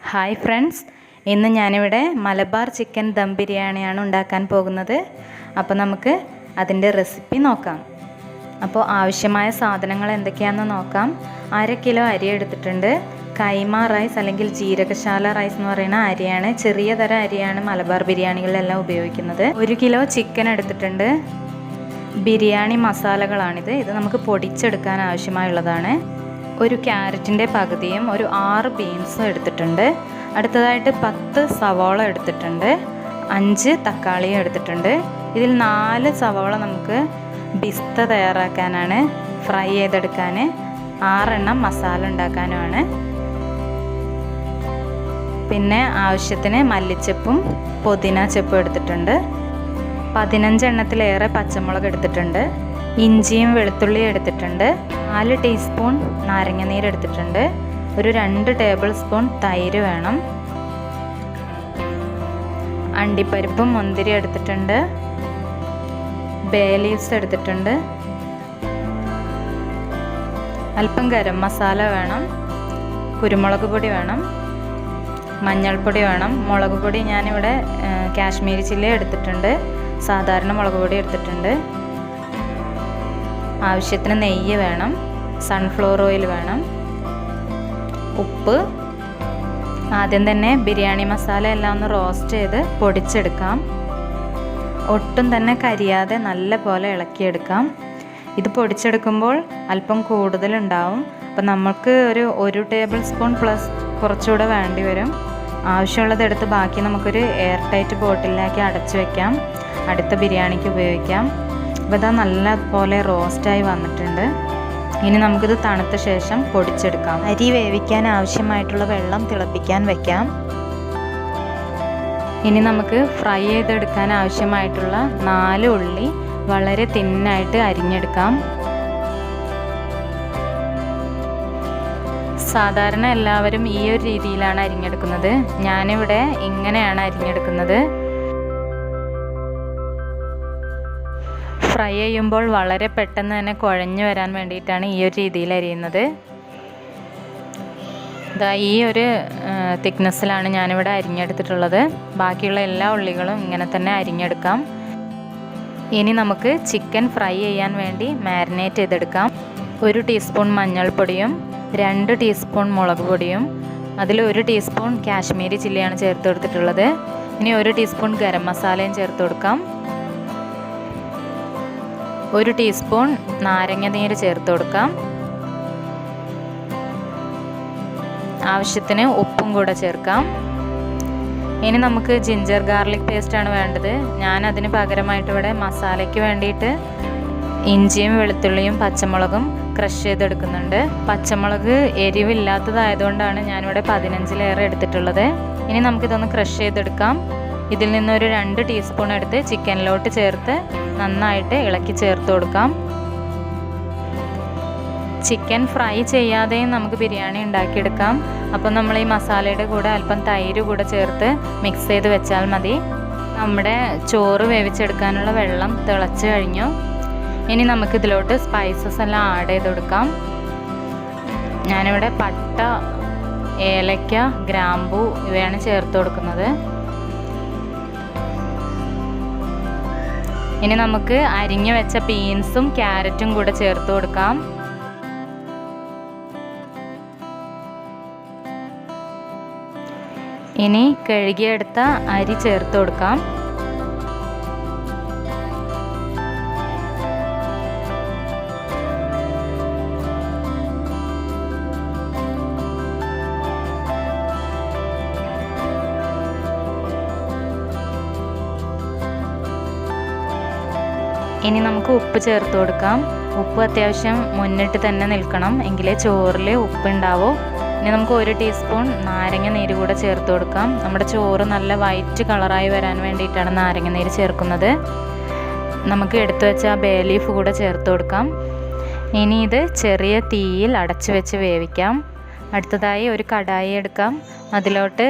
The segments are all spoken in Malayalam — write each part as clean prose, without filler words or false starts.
ഹായ് ഫ്രണ്ട്സ്, ഇന്ന് ഞാനിവിടെ മലബാർ ചിക്കൻ ദം ബിരിയാണിയാണ് ഉണ്ടാക്കാൻ പോകുന്നത്. അപ്പോൾ നമുക്ക് അതിൻ്റെ റെസിപ്പി നോക്കാം. അപ്പോൾ ആവശ്യമായ സാധനങ്ങൾ എന്തൊക്കെയാണെന്ന് നോക്കാം. 1/2 കിലോ അരി എടുത്തിട്ടുണ്ട്. കൈമ റൈസ് അല്ലെങ്കിൽ ജീരകശാല റൈസ് എന്ന് പറയുന്ന അരിയാണ്. ചെറിയ തരം അരിയാണ് മലബാർ ബിരിയാണികളിലെല്ലാം ഉപയോഗിക്കുന്നത്. 1 കിലോ ചിക്കൻ എടുത്തിട്ടുണ്ട്. ബിരിയാണി മസാലകളാണിത്. ഇത് നമുക്ക് പൊടിച്ചെടുക്കാൻ ആവശ്യമായുള്ളതാണ്. ഒരു ക്യാരറ്റിൻ്റെ പകുതിയും ഒരു 6 ബീൻസും എടുത്തിട്ടുണ്ട്. അടുത്തതായിട്ട് 10 സവാള എടുത്തിട്ടുണ്ട്. 5 തക്കാളിയും എടുത്തിട്ടുണ്ട്. ഇതിൽ 4 സവാള നമുക്ക് ബിസ്ത തയ്യാറാക്കാനാണ്, ഫ്രൈ ചെയ്തെടുക്കാൻ. 6 എണ്ണം മസാല ഉണ്ടാക്കാനുമാണ്. പിന്നെ ആവശ്യത്തിന് മല്ലിച്ചപ്പും പുതിന ചപ്പും എടുത്തിട്ടുണ്ട്. 15 എണ്ണത്തിലേറെ പച്ചമുളക് എടുത്തിട്ടുണ്ട്. ഇഞ്ചിയും വെളുത്തുള്ളിയും എടുത്തിട്ടുണ്ട്. 4 ടീസ്പൂൺ നാരങ്ങനീര് എടുത്തിട്ടുണ്ട്. ഒരു 2 ടേബിൾ സ്പൂൺ തൈര് വേണം. അണ്ടിപ്പരിപ്പും മുന്തിരി എടുത്തിട്ടുണ്ട്. ബേ ലീവ്സ് എടുത്തിട്ടുണ്ട്. അല്പം ഗരം മസാല വേണം. കുരുമുളക് പൊടി വേണം. മഞ്ഞൾപ്പൊടി വേണം. മുളക് പൊടി ഞാനിവിടെ കാശ്മീരി ചില്ലി എടുത്തിട്ടുണ്ട്. സാധാരണ മുളക് പൊടി എടുത്തിട്ടുണ്ട്. ആവശ്യത്തിന് നെയ്യ് വേണം. സൺഫ്ലവർ ഓയിൽ വേണം. ഉപ്പ്. ആദ്യം തന്നെ ബിരിയാണി മസാല എല്ലാം ഒന്ന് റോസ്റ്റ് ചെയ്ത് പൊടിച്ചെടുക്കാം. ഒട്ടും തന്നെ കരിയാതെ നല്ല പോലെ ഇളക്കിയെടുക്കാം. ഇത് പൊടിച്ചെടുക്കുമ്പോൾ അല്പം കൂടുതലുണ്ടാവും. അപ്പം നമുക്ക് ഒരു ടേബിൾ സ്പൂൺ പ്ലസ് കുറച്ചുകൂടെ വേണ്ടി വരും. ആവശ്യമുള്ളത് എടുത്ത് ബാക്കി നമുക്കൊരു എയർ ടൈറ്റ് ബോട്ടിലാക്കി അടച്ചു വയ്ക്കാം. അടുത്ത ബിരിയാണിക്ക് ഉപയോഗിക്കാം. അപ്പോൾ ഇതാ നല്ല പോലെ റോസ്റ്റായി വന്നിട്ടുണ്ട്. ഇനി നമുക്കിത് തണുത്ത ശേഷം പൊടിച്ചെടുക്കാം. അരി വേവിക്കാൻ ആവശ്യമായിട്ടുള്ള വെള്ളം തിളപ്പിക്കാൻ വയ്ക്കാം. ഇനി നമുക്ക് ഫ്രൈ ചെയ്തെടുക്കാൻ ആവശ്യമായിട്ടുള്ള 4 ഉള്ളി വളരെ തിന്നായിട്ട് അരിഞ്ഞെടുക്കാം. സാധാരണ എല്ലാവരും ഈ ഒരു രീതിയിലാണ് അരിഞ്ഞെടുക്കുന്നത്. ഞാനിവിടെ ഇങ്ങനെയാണ് അരിഞ്ഞെടുക്കുന്നത്. ഫ്രൈ ചെയ്യുമ്പോൾ വളരെ പെട്ടെന്ന് തന്നെ കുഴഞ്ഞു വരാൻ വേണ്ടിയിട്ടാണ് ഈ ഒരു രീതിയിൽ അരിയുന്നത്. ഇതാ ഈ ഒരു തിക്നെസ്സിലാണ് ഞാനിവിടെ അരിഞ്ഞെടുത്തിട്ടുള്ളത്. ബാക്കിയുള്ള എല്ലാ ഉള്ളികളും ഇങ്ങനെ തന്നെ അരിഞ്ഞെടുക്കാം. ഇനി നമുക്ക് ചിക്കൻ ഫ്രൈ ചെയ്യാൻ വേണ്ടി മാരിനേറ്റ് ചെയ്തെടുക്കാം. 1 ടീസ്പൂൺ മഞ്ഞൾപ്പൊടിയും 2 ടീസ്പൂൺ മുളക് പൊടിയും അതിൽ 1 ടീസ്പൂൺ കാശ്മീരി ചില്ലിയാണ് ചേർത്ത് കൊടുത്തിട്ടുള്ളത്. ഇനി 1 ടീസ്പൂൺ ഗരം മസാലയും ചേർത്ത് കൊടുക്കാം. 1 ടീസ്പൂൺ നാരങ്ങ നീര് ചേർത്ത് കൊടുക്കാം. ആവശ്യത്തിന് ഉപ്പും കൂടെ ചേർക്കാം. ഇനി നമുക്ക് ജിഞ്ചർ ഗാർലിക് പേസ്റ്റാണ് വേണ്ടത്. ഞാൻ അതിന് പകരമായിട്ട് ഇവിടെ മസാലയ്ക്ക് വേണ്ടിയിട്ട് ഇഞ്ചിയും വെളുത്തുള്ളിയും പച്ചമുളകും ക്രഷ് ചെയ്തെടുക്കുന്നുണ്ട്. പച്ചമുളക് എരിവില്ലാത്തതായതുകൊണ്ടാണ് ഞാനിവിടെ 15-ലേറെ എടുത്തിട്ടുള്ളത്. ഇനി നമുക്കിതൊന്ന് ക്രഷ് ചെയ്തെടുക്കാം. ഇതിൽ നിന്നൊരു 2 ടീസ്പൂൺ എടുത്ത് ചിക്കനിലോട്ട് ചേർത്ത് നന്നായിട്ട് ഇളക്കി ചേർത്ത് കൊടുക്കാം. ചിക്കൻ ഫ്രൈ ചെയ്യാതെയും നമുക്ക് ബിരിയാണി ഉണ്ടാക്കിയെടുക്കാം. അപ്പോൾ നമ്മൾ ഈ മസാലയുടെ കൂടെ അല്പം തൈര് കൂടെ ചേർത്ത് മിക്സ് ചെയ്ത് വെച്ചാൽ മതി. നമ്മുടെ ചോറ് വേവിച്ചെടുക്കാനുള്ള വെള്ളം തിളച്ച് കഴിഞ്ഞു. ഇനി നമുക്കിതിലോട്ട് സ്പൈസസ് എല്ലാം ആഡ് ചെയ്ത് കൊടുക്കാം. ഞാനിവിടെ പട്ട, ഏലക്ക, ഗ്രാമ്പൂ ഇവയാണ് ചേർത്ത് കൊടുക്കുന്നത്. ഇനി നമുക്ക് അരിഞ്ഞു വെച്ച ബീൻസും ക്യാരറ്റും കൂടെ ചേർത്ത് കൊടുക്കാം. ഇനി കഴുകിയെടുത്ത അരി ചേർത്ത് കൊടുക്കാം. ഇനി നമുക്ക് ഉപ്പ് ചേർത്ത് കൊടുക്കാം. ഉപ്പ് അത്യാവശ്യം മുന്നിട്ട് തന്നെ നിൽക്കണം, എങ്കിലേ ചോറിൽ ഉപ്പുണ്ടാവൂ. ഇനി നമുക്ക് 1 ടീസ്പൂൺ നാരങ്ങ നീര് കൂടെ ചേർത്ത് കൊടുക്കാം. നമ്മുടെ ചോറ് നല്ല വൈറ്റ് കളറായി വരാൻ വേണ്ടിയിട്ടാണ് നാരങ്ങ നീര് ചേർക്കുന്നത്. നമുക്ക് എടുത്തു വെച്ച ബേ ലീഫ് കൂടെ ചേർത്ത് കൊടുക്കാം. ഇനി ഇത് ചെറിയ തീയിൽ അടച്ചു വെച്ച് വേവിക്കാം. അടുത്തതായി ഒരു കടായി എടുക്കാം. അതിലോട്ട്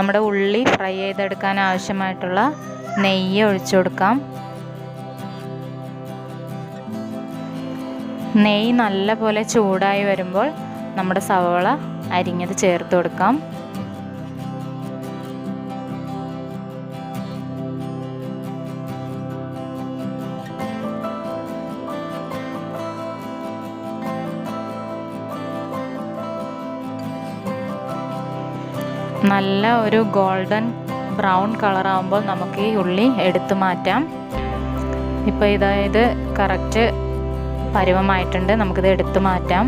നമ്മുടെ ഉള്ളി ഫ്രൈ ചെയ്തെടുക്കാൻ ആവശ്യമായിട്ടുള്ള നെയ്യ് ഒഴിച്ചു കൊടുക്കാം. നെയ്യ് നല്ല പോലെ ചൂടായി വരുമ്പോൾ നമ്മുടെ സവാള അരിഞ്ഞത് ചേർത്ത് കൊടുക്കാം. നല്ല ഒരു ഗോൾഡൻ ബ്രൗൺ കളറാകുമ്പോൾ നമുക്ക് ഈ ഉള്ളി എടുത്തു മാറ്റാം. ഇപ്പോൾ ഇത് കറക്റ്റ് പരുവമായിട്ടുണ്ട്. നമുക്കിത് എടുത്തു മാറ്റാം.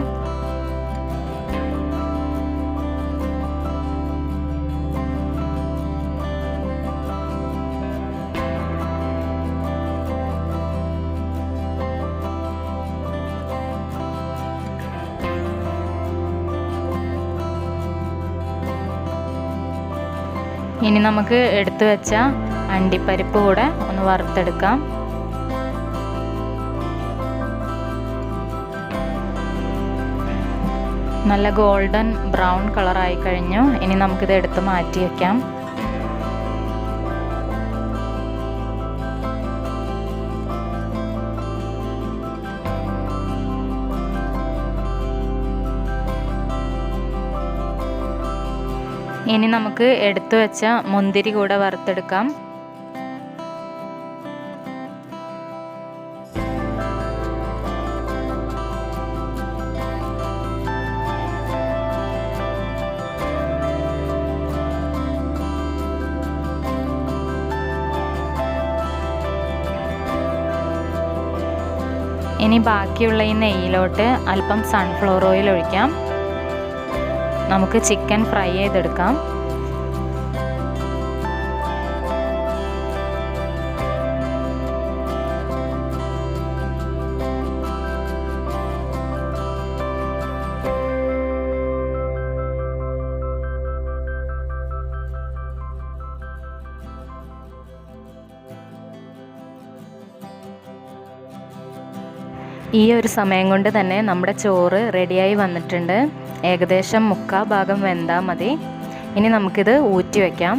ഇനി നമുക്ക് എടുത്തു വെച്ച അണ്ടിപ്പരിപ്പ് കൂടെ ഒന്ന് വറുത്തെടുക്കാം. നല്ല ഗോൾഡൻ ബ്രൗൺ കളറായി കഴിഞ്ഞു. ഇനി നമുക്കിത് എടുത്ത് മാറ്റി വയ്ക്കാം. ഇനി നമുക്ക് എടുത്തു വെച്ച മുന്തിരി കൂടെ വറുത്തെടുക്കാം. ഇനി ബാക്കിയുള്ള ഈ നെയ്യിലോട്ട് അല്പം സൺഫ്ലവർ ഓയിൽ ഒഴിക്കാം. നമുക്ക് ചിക്കൻ ഫ്രൈ ചെയ്തെടുക്കാം. ഈ ഒരു സമയം കൊണ്ട് തന്നെ നമ്മുടെ ചോറ് റെഡിയായി വന്നിട്ടുണ്ട്. ഏകദേശം 3/4 ഭാഗം വെന്താൽ മതി. ഇനി നമുക്കിത് ഊറ്റി വയ്ക്കാം.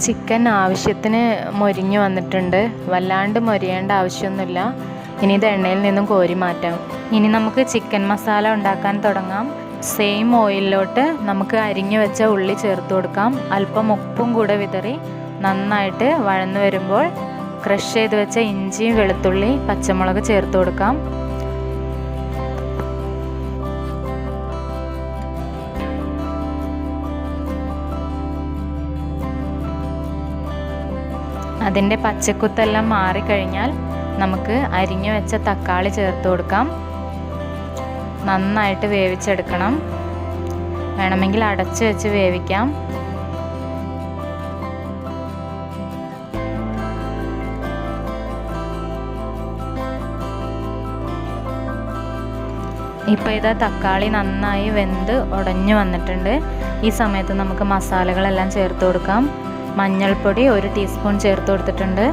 ചിക്കൻ ആവശ്യത്തിന് മൊരിഞ്ഞു വന്നിട്ടുണ്ട്. വല്ലാണ്ട് മൊരിയേണ്ട ആവശ്യമൊന്നുമില്ല. ഇനി ഇത് എണ്ണയിൽ നിന്നും കോരി മാറ്റാം. ഇനി നമുക്ക് ചിക്കൻ മസാല ഉണ്ടാക്കാൻ തുടങ്ങാം. സെയിം ഓയിലിലോട്ട് നമുക്ക് അരിഞ്ഞു വെച്ച ഉള്ളി ചേർത്ത് കൊടുക്കാം. അല്പം ഉപ്പും കൂടെ വിതറി നന്നായിട്ട് വഴന്നു വരുമ്പോൾ ക്രഷ് ചെയ്ത് വെച്ച ഇഞ്ചി, വെളുത്തുള്ളി, പച്ചമുളക് ചേർത്ത് കൊടുക്കാം. അതിൻ്റെ പച്ചക്കുത്തെല്ലാം മാറിക്കഴിഞ്ഞാൽ നമുക്ക് അരിഞ്ഞു വെച്ച തക്കാളി ചേർത്ത് കൊടുക്കാം. നന്നായിട്ട് വേവിച്ചെടുക്കണം. വേണമെങ്കിൽ അടച്ചു വെച്ച് വേവിക്കാം. ഇപ്പോൾ ഇതാ തക്കാളി നന്നായി വെന്ത് ഉടഞ്ഞു വന്നിട്ടുണ്ട്. ഈ സമയത്ത് നമുക്ക് മസാലകളെല്ലാം ചേർത്ത് കൊടുക്കാം. മഞ്ഞൾപ്പൊടി 1 ടീസ്പൂൺ ചേർത്ത് കൊടുത്തിട്ടുണ്ട്.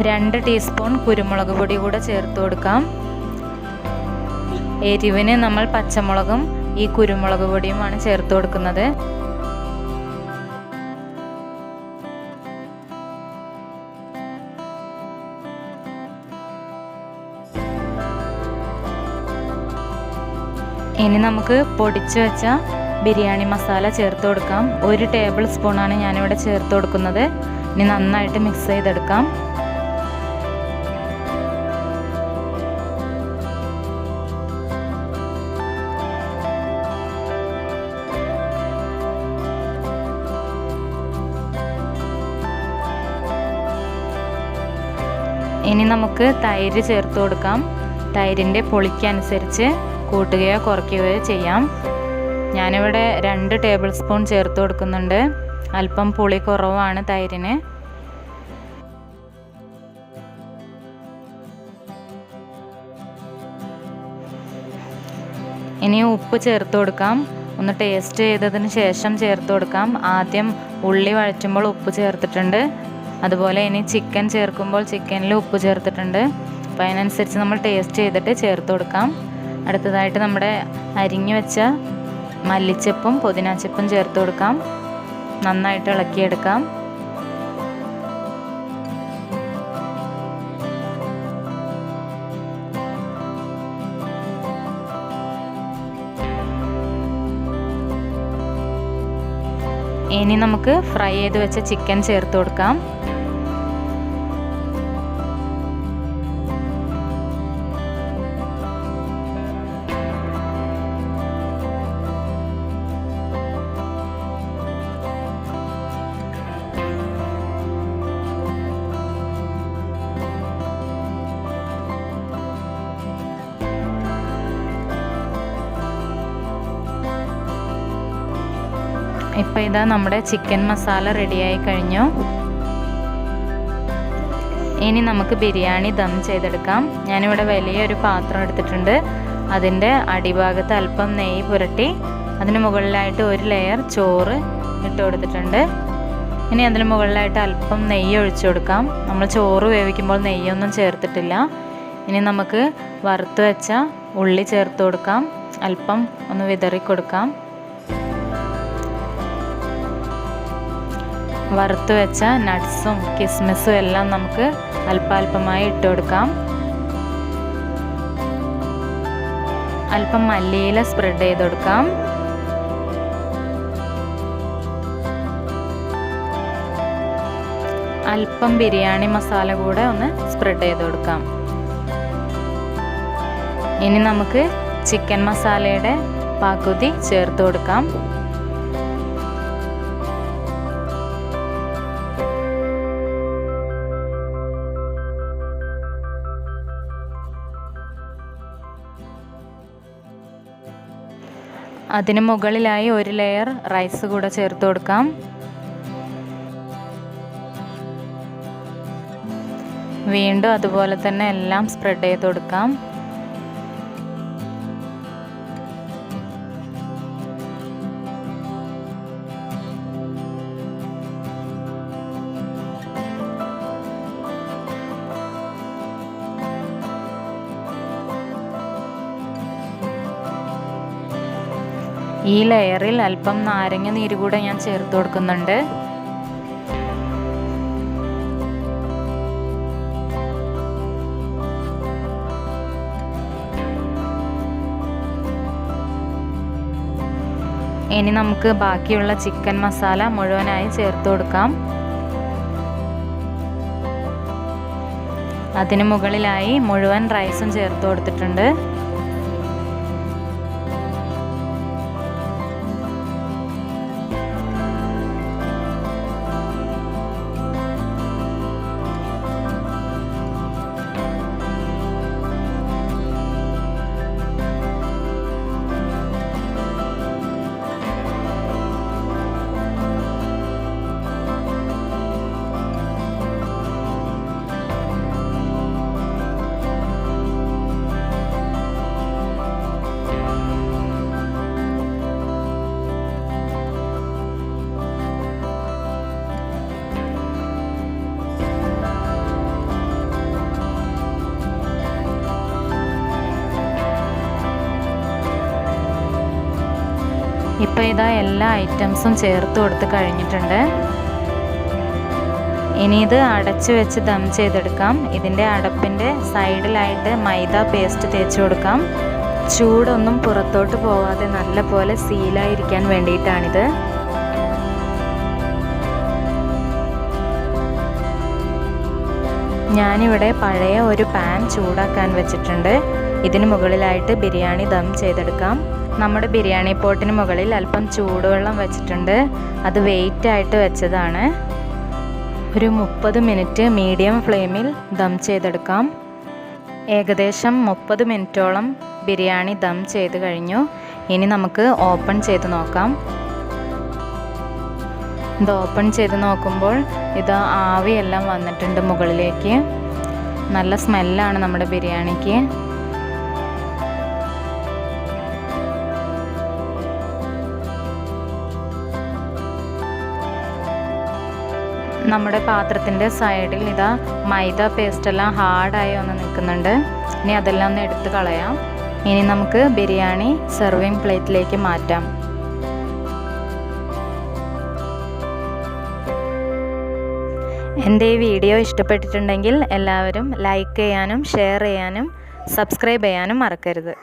2 ടീസ്പൂൺ കുരുമുളക് പൊടി കൂടെ ചേർത്ത് കൊടുക്കാം. എരിവിന് നമ്മൾ പച്ചമുളകും ഈ കുരുമുളക് പൊടിയുമാണ് ചേർത്ത് കൊടുക്കുന്നത്. ഇനി നമുക്ക് പൊടിച്ചു വെച്ച ബിരിയാണി മസാല ചേർത്ത് കൊടുക്കാം. 1 ടേബിൾ സ്പൂണാണ് ഞാനിവിടെ ചേർത്ത് കൊടുക്കുന്നത്. ഇനി നന്നായിട്ട് മിക്സ് ചെയ്തെടുക്കാം. ഇനി നമുക്ക് തൈര് ചേർത്ത് കൊടുക്കാം. തൈരിൻ്റെ പുളിക്കനുസരിച്ച് കൂട്ടുകയോ കുറയ്ക്കുകയോ ചെയ്യാം. ഞാനിവിടെ 2 ടേബിൾ സ്പൂൺ ചേർത്ത് കൊടുക്കുന്നുണ്ട്. അല്പം പുളി കുറവാണ് തൈരിന്. ഇനി ഉപ്പ് ചേർത്ത് കൊടുക്കാം. ഒന്ന് ടേസ്റ്റ് ചെയ്തതിന് ശേഷം ചേർത്ത് കൊടുക്കാം. ആദ്യം ഉള്ളി വഴറ്റുമ്പോൾ ഉപ്പ് ചേർത്തിട്ടുണ്ട്. അതുപോലെ ഇനി ചിക്കൻ ചേർക്കുമ്പോൾ ചിക്കനിൽ ഉപ്പ് ചേർത്തിട്ടുണ്ട്. അപ്പോൾ അതിനനുസരിച്ച് നമ്മൾ ടേസ്റ്റ് ചെയ്തിട്ട് ചേർത്ത് കൊടുക്കാം. അടുത്തതായിട്ട് നമ്മുടെ അരിഞ്ഞു വെച്ച മല്ലിച്ചപ്പും പുതിനാച്ചപ്പും ചേർത്ത് കൊടുക്കാം. നന്നായിട്ട് ഇളക്കിയെടുക്കാം. ഇനി നമുക്ക് ഫ്രൈ ചെയ്ത് വെച്ച ചിക്കൻ ചേർത്ത് കൊടുക്കാം. ഇപ്പോൾ ഇതാ നമ്മുടെ ചിക്കൻ മസാല റെഡിയായി കഴിഞ്ഞു. ഇനി നമുക്ക് ബിരിയാണി ദം ചെയ്തെടുക്കാം. ഞാനിവിടെ വലിയൊരു പാത്രം എടുത്തിട്ടുണ്ട്. അതിൻ്റെ അടിഭാഗത്ത് അല്പം നെയ്യ് പുരട്ടി അതിന് മുകളിലായിട്ട് ഒരു ലെയർ ചോറ് ഇട്ട് കൊടുത്തിട്ടുണ്ട്. ഇനി അതിന് മുകളിലായിട്ട് അല്പം നെയ്യ് ഒഴിച്ചു കൊടുക്കാം. നമ്മൾ ചോറ് വേവിക്കുമ്പോൾ നെയ്യൊന്നും ചേർത്തിട്ടില്ല. ഇനി നമുക്ക് വറുത്ത് വെച്ച ഉള്ളി ചേർത്ത് കൊടുക്കാം. അല്പം ഒന്ന് വിതറി കൊടുക്കാം. വറുത്ത് വെച്ച നട്ട്സും കിസ്മിസും എല്ലാം നമുക്ക് അല്പാൽപമായി ഇട്ട് കൊടുക്കാം. അല്പം മല്ലിയില സ്പ്രെഡ് ചെയ്ത് കൊടുക്കാം. അല്പം ബിരിയാണി മസാല കൂടെ ഒന്ന് സ്പ്രെഡ് ചെയ്ത് കൊടുക്കാം. ഇനി നമുക്ക് ചിക്കൻ മസാലയുടെ പകുതി ചേർത്ത് കൊടുക്കാം. അതിന് മുകളിലായി ഒരു ലെയർ റൈസ് കൂടെ ചേർത്ത് കൊടുക്കാം. വീണ്ടും അതുപോലെ തന്നെ എല്ലാം സ്പ്രെഡ് ചെയ്ത് കൊടുക്കാം. ഈ ലെയറിൽ അല്പം നാരങ്ങ നീര് കൂടെ ഞാൻ ചേർത്ത് കൊടുക്കുന്നുണ്ട്. ഇനി നമുക്ക് ബാക്കിയുള്ള ചിക്കൻ മസാല മുഴുവനായി ചേർത്ത് കൊടുക്കാം. അതിന് മുകളിലായി മുഴുവൻ റൈസും ചേർത്ത് കൊടുത്തിട്ടുണ്ട്. ഇപ്പോൾ ഇതാ എല്ലാ ഐറ്റംസും ചേർത്ത് കൊടുത്ത് കഴിഞ്ഞിട്ടുണ്ട്. ഇനി ഇത് അടച്ചു വെച്ച് ദം ചെയ്തെടുക്കാം. ഇതിൻ്റെ അടപ്പിൻ്റെ സൈഡിലായിട്ട് മൈദ പേസ്റ്റ് തേച്ച് കൊടുക്കാം. ചൂടൊന്നും പുറത്തോട്ട് പോവാതെ നല്ല പോലെ സീലായിരിക്കാൻ വേണ്ടിയിട്ടാണിത്. ഞാനിവിടെ പഴയ ഒരു പാൻ ചൂടാക്കാൻ വെച്ചിട്ടുണ്ട്. ഇതിന് മുകളിലായിട്ട് ബിരിയാണി ദം ചെയ്തെടുക്കാം. നമ്മുടെ ബിരിയാണി പോട്ടിന് മുകളിൽ അല്പം ചൂടുവെള്ളം വെച്ചിട്ടുണ്ട്. അത് വെയിറ്റായിട്ട് വെച്ചതാണ്. ഒരു 30 മിനിറ്റ് മീഡിയം ഫ്ലെയിമിൽ ദം ചെയ്തെടുക്കാം. ഏകദേശം 30 മിനിറ്റോളം ബിരിയാണി ദം ചെയ്ത് കഴിഞ്ഞു. ഇനി നമുക്ക് ഓപ്പൺ ചെയ്ത് നോക്കാം. ഇത് ഓപ്പൺ ചെയ്ത് നോക്കുമ്പോൾ ഇത് ആവിയെല്ലാം വന്നിട്ടുണ്ട് മുകളിലേക്ക്. നല്ല സ്മെല്ലാണ് നമ്മുടെ ബിരിയാണിക്ക്. നമ്മുടെ പാത്രത്തിൻ്റെ സൈഡിൽ ഇതാ മൈദ പേസ്റ്റെല്ലാം ഹാർഡായി ഒന്ന് നിൽക്കുന്നുണ്ട്. ഇനി അതെല്ലാം ഒന്ന് എടുത്ത് കളയാം. ഇനി നമുക്ക് ബിരിയാണി സെർവിങ് പ്ലേറ്റിലേക്ക് മാറ്റാം. എൻ്റെ ഈ വീഡിയോ ഇഷ്ടപ്പെട്ടിട്ടുണ്ടെങ്കിൽ എല്ലാവരും ലൈക്ക് ചെയ്യാനും ഷെയർ ചെയ്യാനും സബ്സ്ക്രൈബ് ചെയ്യാനും മറക്കരുത്.